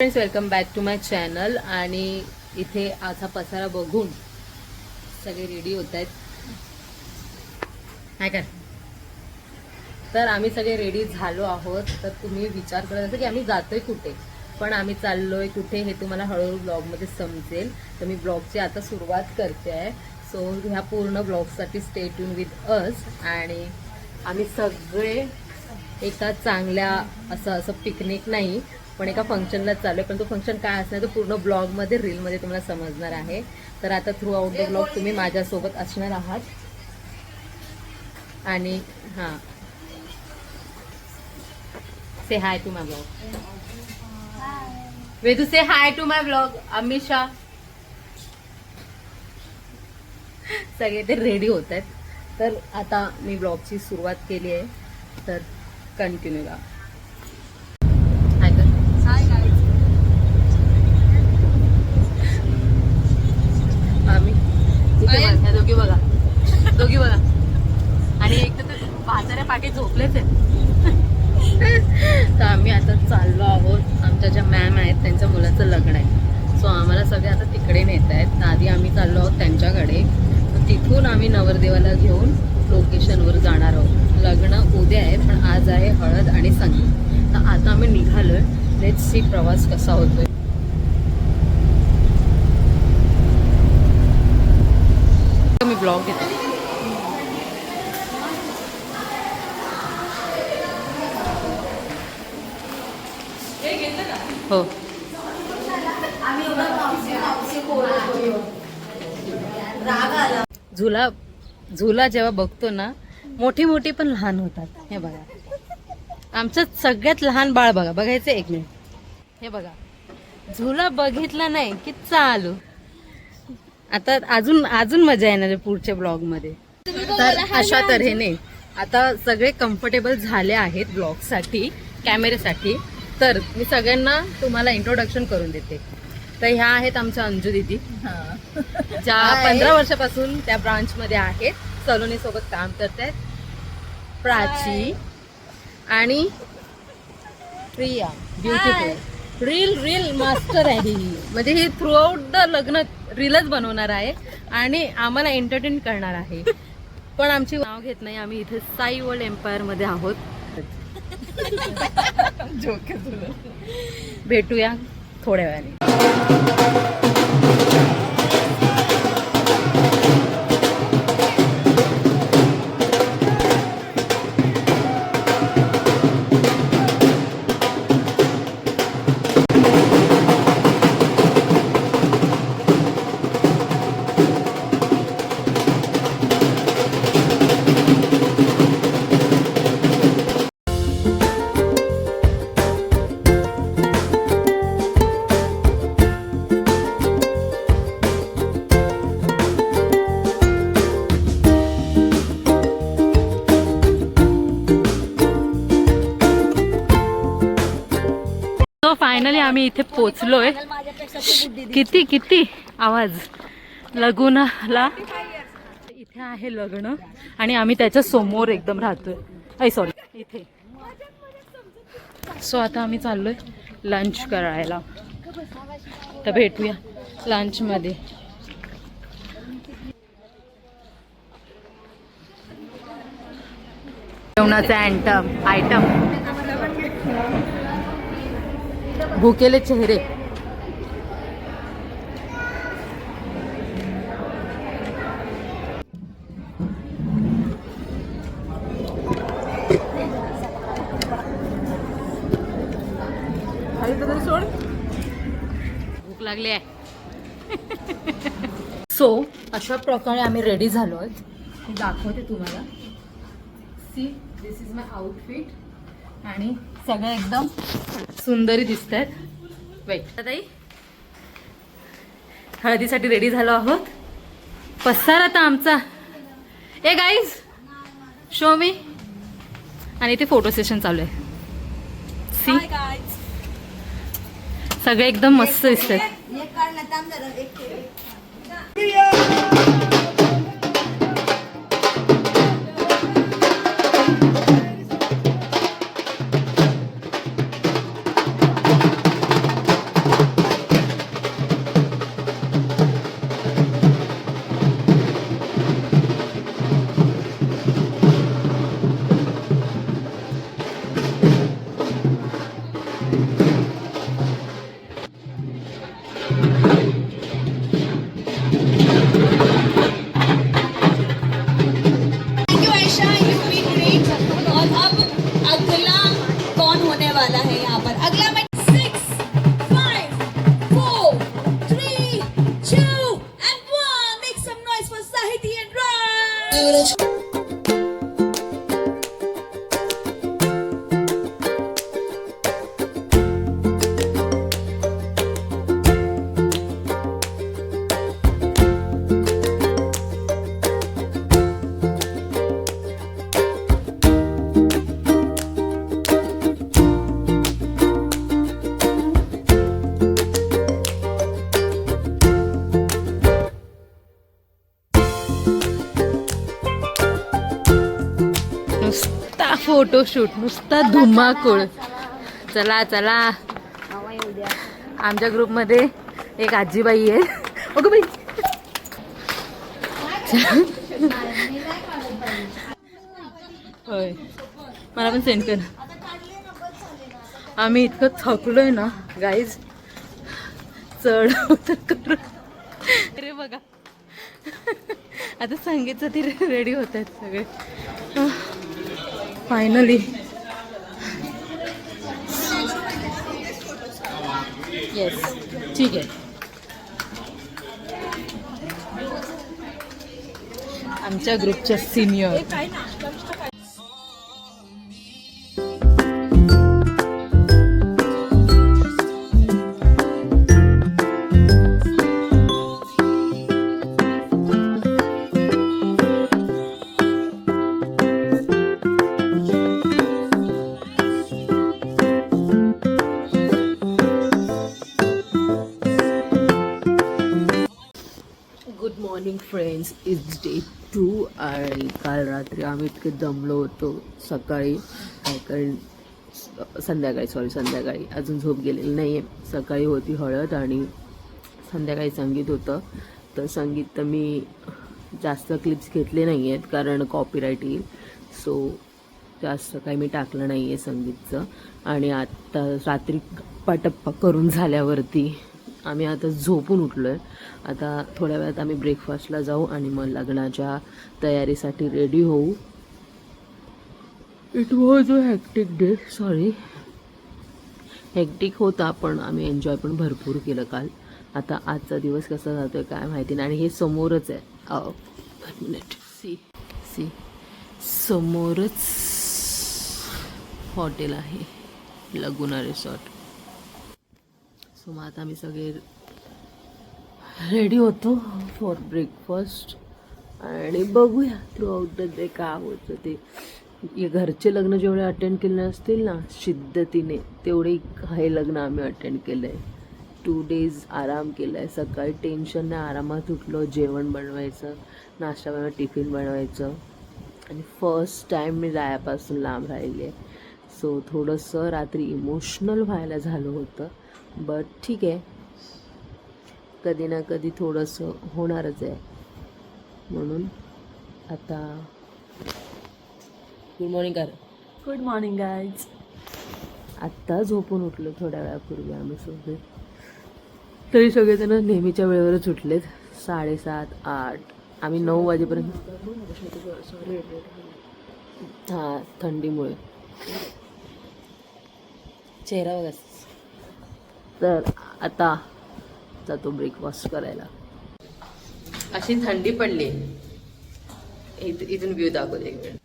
Friends, welcome back to my channel. आणि इथे आजचा पसारा बघून सगळे रेडी होत आहेत. काय कर तर आम्ही सगळे रेडी झालो आहोत. तर तुम्ही विचार करत असाल की आम्ही जातोय कुठे, पण आम्ही चाललोय कुठे हे तुम्हाला हळूहळू ब्लॉगमध्ये समजेल. तर मी ब्लॉगची आता सुरुवात करते आहे. सो ह्या पूर्ण ब्लॉगसाठी स्टे ट्यून विथ अस. आणि आम्ही सगळे एका चांगल्या असं पिकनिक नाही पण एका फंक्शनला चालू आहे. पण तो फंक्शन काय असणार तो पूर्ण ब्लॉगमध्ये रीलमध्ये तुम्हाला समजणार आहे. तर आता थ्रू आउट द ब्लॉग तुम्ही माझ्यासोबत असणार आहात. आणि हां, say hi to my blog. Vedu say hi to my blog. Amisha सगळे ते रेडी होत आहेत. तर आता मी ब्लॉगची सुरुवात केली आहे. तर कंटिन्यू करा. दोघी बघा आणि एक तर म्हाताऱ्या पाठी झोपलेच आहेत. तर आम्ही आता चाललो आहोत. आमच्या ज्या मॅम आहेत त्यांच्या मुलाचं लग्न आहे. सो आम्हाला सगळे आता तिकडे नेत आहेत. आधी आम्ही चाललो आहोत त्यांच्याकडे. तर तिथून आम्ही नवरदेवाला घेऊन लोकेशनवर जाणार आहोत. लग्न उद्या आहे पण आज आहे हळद आणि संगीत. तर आता आम्ही निघालोय. लेट्स सी प्रवास कसा होतोय. मी ब्लॉग घेते. हो, झुला झुला जेव्हा बघतो ना मोठी मोठी पण लहान होतात. हे बघा आमच्यात सगळ्यात लहान बाळ बघा. बघायचं एक मिनिट. हे बघा झुला बघितला नाही की चालू. आता अजून अजून मजा येणार आहे पुढच्या ब्लॉग मध्ये. तर अशा तऱ्हेने आता सगळे कम्फर्टेबल झाले आहेत ब्लॉगसाठी, कॅमेऱ्यासाठी. तर मी सगळ्यांना तुम्हाला इंट्रोडक्शन करून देते. तर ह्या आहेत आमच्या अंजू दीदी, ज्या 15 वर्षापासून त्या ब्रांच मध्ये आहेत. सलोनी सोबत काम करतायत. प्राची आणि प्रिया ब्युटिफुल रील मास्टर आहे ही. म्हणजे ही थ्रू आउट द लग्न रीलच बनवणार आहे आणि आम्हाला एंटरटेन करणार आहे. पण आमची नाव घेत नाही. आम्ही इथे साई वर्ल्ड एम्पायर मध्ये आहोत. भेटूया थोड्या वेळाने. फायनली आम्ही इथे पोचलोय. किती किती आवाज. लगुनाला इथे आहे लग्न आणि आम्ही त्याच्या समोर एकदम राहतोय. सॉरी इथे. सो आता आम्ही चाललोय लंच करायला. तर भेटूया लंच मध्ये. जेवणाचा आयटम भुकेले चेहरे. भूक लागली आहे. सो अशा प्रकारे आम्ही रेडी झालो आहोत. दाखवते तुम्हाला. See this is my outfit. आणि सगळं एकदम सुंदरी दिसत आहेत. वेट ताई, हळदीसाठी रेडी झालो आहोत. पसार आता आमचा. ए गाईज शो मी. आणि इथे फोटो सेशन चालू आहे. सी सगळे एकदम मस्त दिसत आहेत. फोटोशूट नुसता धुमाकूळ. चला चला, आमच्या ग्रुपमध्ये एक आजीबाई आहे. अगं बाई, होय मला पण सेंड कर. आम्ही इतकं थकलोय ना गाईज, चढ उतर करू. अरे बघा, आता संगीतसाठी रेडी होत आहेत सगळे. फायनली येस, ठीक आहे. आमच्या ग्रुपच्या senior good morning friends, it's day 2. आणि काल रात्री आम्ही इतके दमलो होतो. सकाळी संध्याकाळी अजून झोप गेलेली नाही आहे. सकाळी होती हळद आणि संध्याकाळी संगीत होतं. तर संगीत तर मी जास्त क्लिप्स घेतले नाही आहेत कारण कॉपीराईट येईल, सो जास्त काही मी टाकलं नाही आहे संगीतचं. आणि आत्ता रात्री पटप्पा करून झाल्यावरती आम्ही आता झोपून उठलो आहे. आता थोड्या वेळात आम्ही ब्रेकफास्टला जाऊ आणि मग लग्नाच्या तयारीसाठी रेडी होऊ. It was a hectic day. Hectic होता पण आम्ही एन्जॉय पण भरपूर केलं काल. आता आजचा दिवस कसा जातोय काय माहिती नाही. आणि हे समोरच आहे, मिनिट, सी समोरच हॉटेल आहे, लगुना रिसॉर्ट. सो मग आता आम्ही सगळे रेडी होतो फॉर ब्रेकफास्ट आणि बघूया थ्रू आउट द डे काय होतं ते. घरचे लग्न जेवढे अटेंड केले असतील ना शिद्दतीने, तेवढे हे लग्न आम्ही अटेंड केलं आहे. 2 days आराम केला आहे. सकाळी टेन्शन नाही, आरामात उठलो, जेवण बनवायचं, नाश्ता बनवायचं, टिफिन बनवायचं. आणि फर्स्ट टाईम मी जायापासून लांब राहिली आहे. सो थोडंसं रात्री इमोशनल व्हायला झालं होतं, बट ठीक आहे, कधी ना कधी थोडंसं होणारच आहे. म्हणून आता गुड मॉर्निंग कर. Good morning guys. आत्ता झोपून उठलो थोड्या वेळापूर्वी आम्ही सगळे. तरी सगळेजण नेहमीच्या वेळेवरच उठलेत. 7:30, 8. आम्ही 9 वाजेपर्यंत. हां, थंडीमुळे चेहरा बघा. तर आता जातो ब्रेकफास्ट करायला. अशी थंडी पडली. इथून व्ह्यू दाखवते एक वेळ.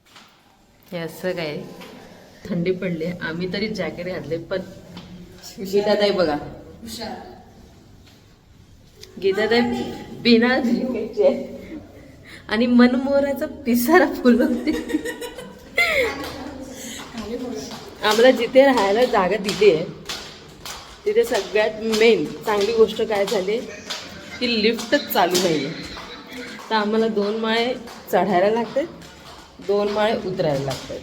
हे असं काय थंडी पडली. आम्ही तरी जॅकेट घातले पण गीताताई बघा, गीताताई बिना जॅकेटचे आणि मनमोहराचा पिसारा फुलवते. आम्हाला जिथे राहायला जागा दिली आहे तिथे सगळ्यात मेन चांगली गोष्ट काय झाली की लिफ्टच चालू नाही आहे. तर आम्हाला 2 माळे चढायला लागतात, 2 माळे उतरायला लागतात.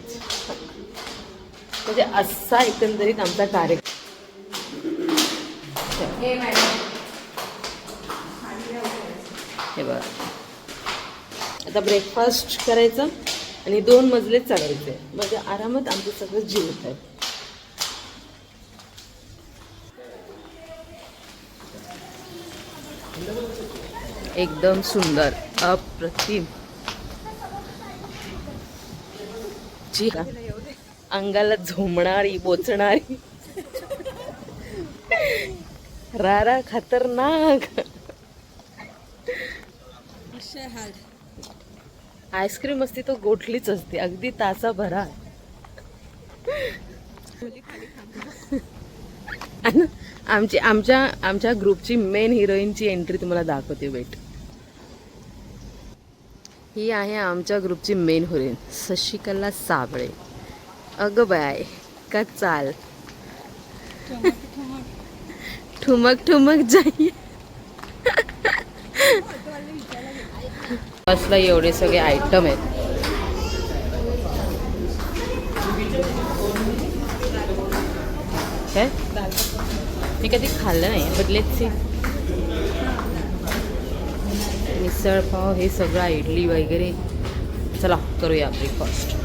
म्हणजे असा एकंदरीत आमचा कार्यक्रम. हे बघा, आता ब्रेकफास्ट करायचं आणि 2 मजलेच चढायचे, म्हणजे आरामात आमचं सगळं जेवत आहे. एकदम सुंदर, अप्रतिम. जी अंगाला झोमणारी, बोचणारी, रारा खतरनाक. आईस्क्रीम असते तो गोठलीच असते, अगदी तासा भरा. आमच्या ग्रुपची मेन हिरोईनची एंट्री तुम्हाला दाखवते. वेट, ही आहे आमच्या ग्रुपची मेन हिरोईन शशिकला साबळे. अगं बाय, का चाल ठुमक ठुमक जाई. बसला एवढे सगळे आयटम आहेत. काय मी कधी खाल्लं नाही, but let's see. Misal pav हे सगळं, इडली वगैरे. चला करूया ब्रेकफास्ट.